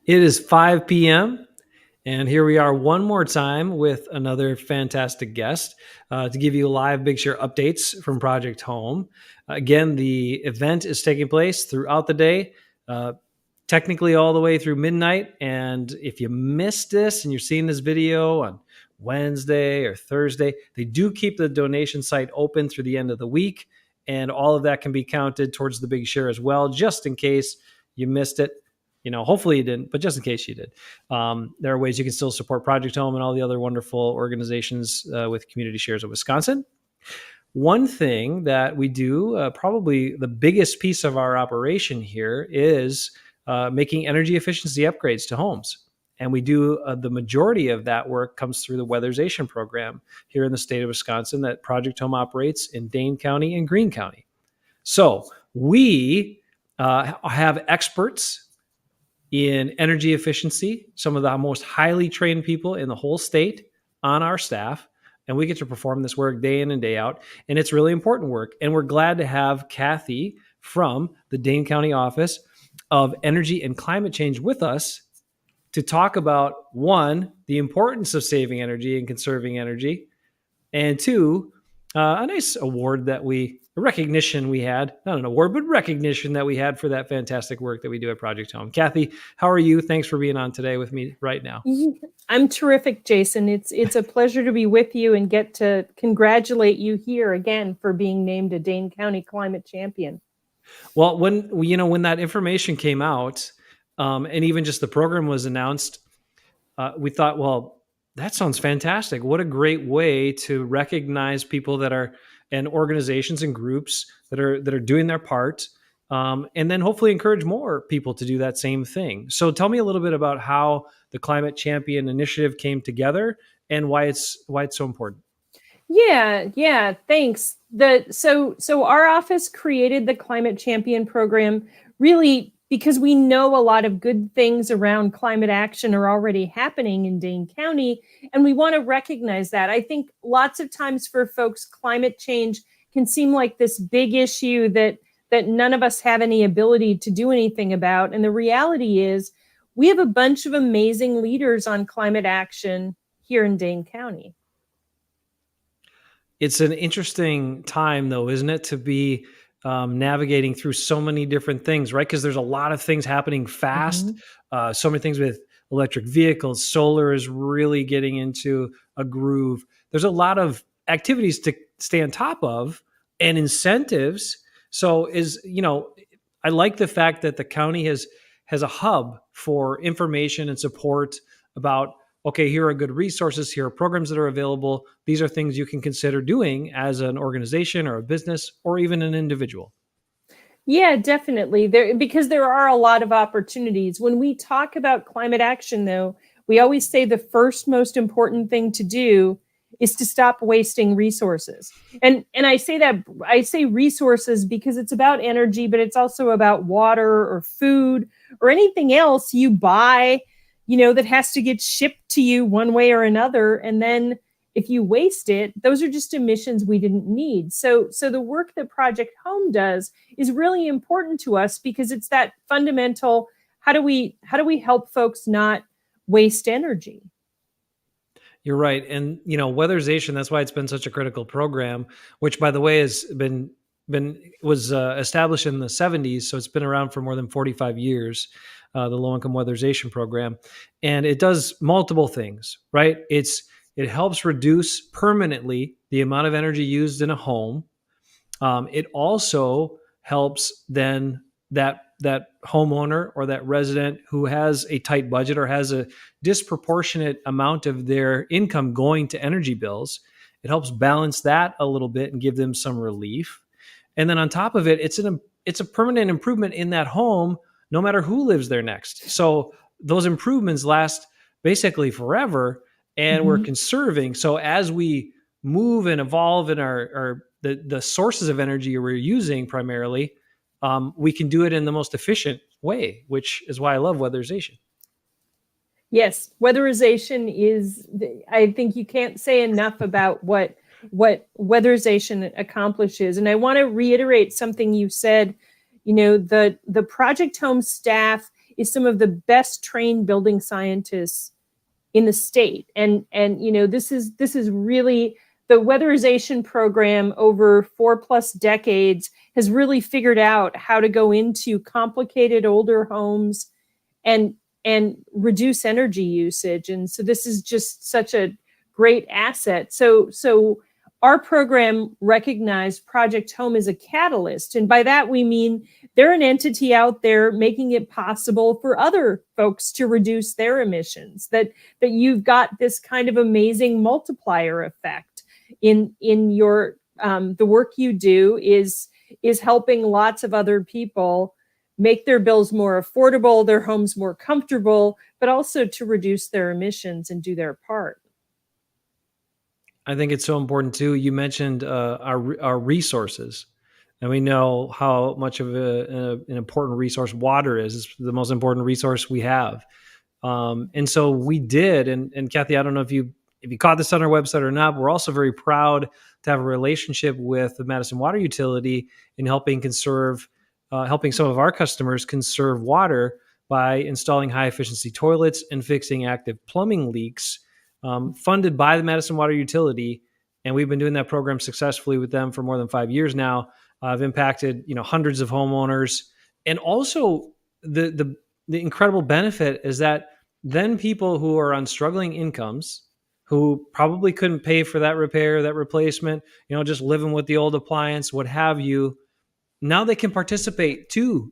It is 5 p.m. and here we are one more time with another fantastic guest to give you live Big Share updates from Project Home. Again, the event is taking place throughout the day, uh, technically all the way through midnight. And if you missed this and you're seeing this video on Wednesday or Thursday, they do keep the donation site open through the end of the week. And all of that can be counted towards the Big Share as well, just in case you missed it. Hopefully you didn't, but just in case you did, there are ways you can still support Project Home and all the other wonderful organizations with community shares of Wisconsin. One thing that we do, probably the biggest piece of our operation here, is making energy efficiency upgrades to homes. And we do the majority of that work comes through the weatherization program here in the state of Wisconsin that Project Home operates in Dane County and Green County. So we have experts in energy efficiency, some of the most highly trained people in the whole state on our staff, and we get to perform this work day in and day out, and it's really important work. And we're glad to have Kathy from the Dane County Office of Energy and Climate Change with us to talk about, one, the importance of saving energy and conserving energy, and two, a nice award that recognition we had, not an award, but recognition that we had for that fantastic work that we do at Project Home. Kathy, how are you? Thanks for being on today with me right now. I'm terrific, Jason. It's a pleasure to be with you and get to congratulate you here again for being named a Dane County Climate Champion. Well, when that information came out, and even just the program was announced, we thought, well, that sounds fantastic. What a great way to recognize people that are, and organizations and groups that are doing their part, and then hopefully encourage more people to do that same thing. So tell me a little bit about how the Climate Champion Initiative came together and why it's so important. Yeah, thanks. So our office created the Climate Champion program really because we know a lot of good things around climate action are already happening in Dane County, and we want to recognize that. I think lots of times for folks, climate change can seem like this big issue that none of us have any ability to do anything about. And the reality is we have a bunch of amazing leaders on climate action here in Dane County. It's an interesting time, though, isn't it, to be navigating through so many different things, right? Because there's a lot of things happening fast. Mm-hmm. So many things with electric vehicles. Solar is really getting into a groove. There's a lot of activities to stay on top of and incentives. So I like the fact that the county has a hub for information and support about, okay, here are good resources, here are programs that are available. These are things you can consider doing as an organization or a business or even an individual. Yeah, definitely. Because there are a lot of opportunities. When we talk about climate action, though, we always say the first most important thing to do is to stop wasting resources. And I say resources because it's about energy, but it's also about water or food or anything else you buy, that has to get shipped to you one way or another. And then if you waste it, those are just emissions we didn't need. So the work that Project Home does is really important to us because it's that fundamental, how do we help folks not waste energy? You're right. And, weatherization, that's why it's been such a critical program, which, by the way, was established in the 70s. So it's been around for more than 45 years, the low-income weatherization program. And it does multiple things, right? It helps reduce permanently the amount of energy used in a home. It also helps then that homeowner or that resident who has a tight budget or has a disproportionate amount of their income going to energy bills. It helps balance that a little bit and give them some relief. And then on top of it, it's a permanent improvement in that home, no matter who lives there next. So those improvements last basically forever, and mm-hmm. we're conserving. So as we move and evolve in the sources of energy we're using primarily, we can do it in the most efficient way, which is why I love weatherization. Yes, weatherization is, I think you can't say enough about what weatherization accomplishes. And I want to reiterate something you said, the Project Home staff is some of the best trained building scientists in the state. And this is really, the weatherization program over 4+ decades has really figured out how to go into complicated older homes and reduce energy usage. And so this is just such a great asset. So our program recognized Project Home as a catalyst. And by that, we mean they're an entity out there making it possible for other folks to reduce their emissions, that you've got this kind of amazing multiplier effect in your, the work you do is helping lots of other people make their bills more affordable, their homes more comfortable, but also to reduce their emissions and do their part. I think it's so important too. You mentioned our resources, and we know how much of an important resource water is. It's the most important resource we have, and so we did. And Kathy, I don't know if you caught this on our website or not, but we're also very proud to have a relationship with the Madison Water Utility in helping helping some of our customers conserve water by installing high efficiency toilets and fixing active plumbing leaks. Funded by the Madison Water Utility, and we've been doing that program successfully with them for more than 5 years now. I've impacted hundreds of homeowners, and also the incredible benefit is that then people who are on struggling incomes, who probably couldn't pay for that repair, that replacement, just living with the old appliance, what have you, now they can participate too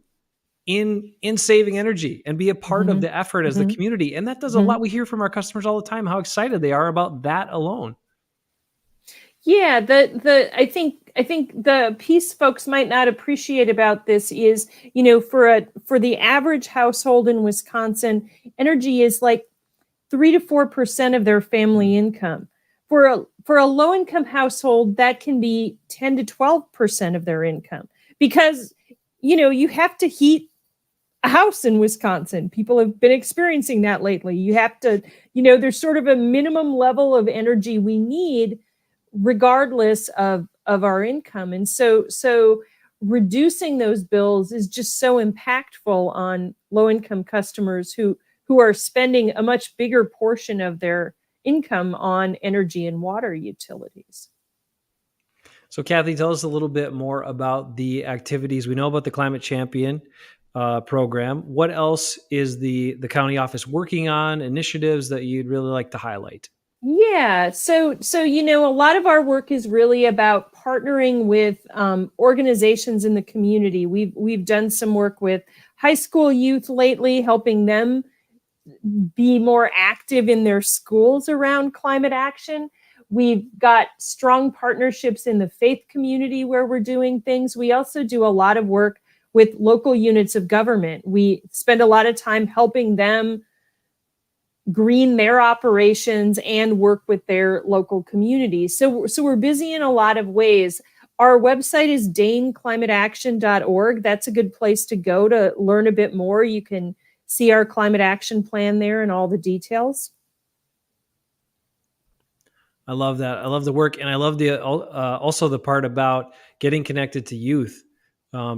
in saving energy and be a part of the effort as the community. And that does a lot. We hear from our customers all the time how excited they are about that alone. Yeah, I think the piece folks might not appreciate about this is, for the average household in Wisconsin, energy is like 3 to 4% of their family income. For a low income household, that can be 10 to 12% of their income, because you have to heat a house in Wisconsin. People have been experiencing that lately. You have to, there's sort of a minimum level of energy we need regardless of our income. And so reducing those bills is just so impactful on low income customers who are spending a much bigger portion of their income on energy and water utilities. So Kathy, tell us a little bit more about the activities. We know about the Climate Champion program. What else is the county office working on, initiatives that you'd really like to highlight? Yeah, so a lot of our work is really about partnering with organizations in the community. We've done some work with high school youth lately, helping them be more active in their schools around climate action. We've got strong partnerships in the faith community where we're doing things. We also do a lot of work with local units of government. We spend a lot of time helping them green their operations and work with their local communities. So we're busy in a lot of ways. Our website is daneclimateaction.org. That's a good place to go to learn a bit more. You can see our climate action plan there and all the details. I love that. I love the work, and I love also the part about getting connected to youth,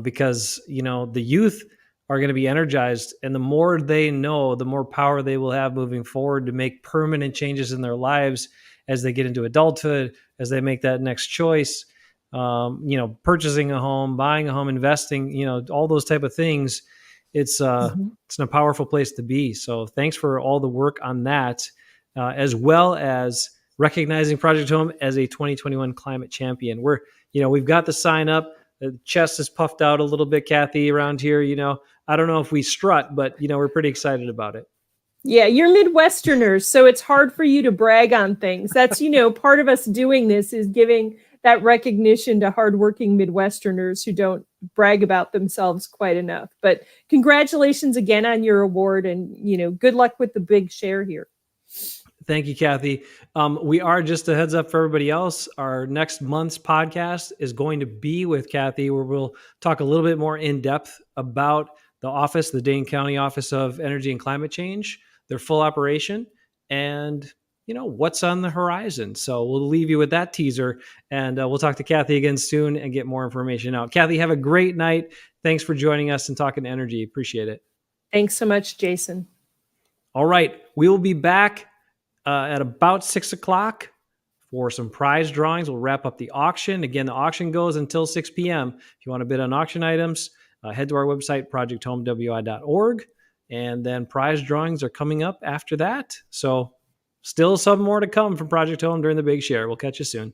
because the youth are going to be energized, and the more they know, the more power they will have moving forward to make permanent changes in their lives as they get into adulthood, as they make that next choice. Purchasing a home, buying a home, investing, all those type of things. It's it's a powerful place to be. So thanks for all the work on that, as well as recognizing Project Home as a 2021 Climate Champion. We've got the sign up. The chest is puffed out a little bit, Kathy, around here. I don't know if we strut, but we're pretty excited about it. Yeah, you're Midwesterners, so it's hard for you to brag on things. That's, part of us doing this is giving that recognition to hardworking Midwesterners who don't brag about themselves quite enough. But congratulations again on your award, and good luck with the big share here. Thank you, Kathy. We are, just a heads up for everybody else, our next month's podcast is going to be with Kathy, where we'll talk a little bit more in depth about the office, the Dane County Office of Energy and Climate Change, their full operation, and what's on the horizon. So we'll leave you with that teaser, and we'll talk to Kathy again soon and get more information out. Kathy, have a great night. Thanks for joining us and talking energy. Appreciate it. Thanks so much, Jason. All right. We will be back at about 6 o'clock for some prize drawings. We'll wrap up the auction. Again, the auction goes until 6 p.m. If you want to bid on auction items, head to our website, projecthomewi.org. And then prize drawings are coming up after that. So still some more to come from Project Home during the big share. We'll catch you soon.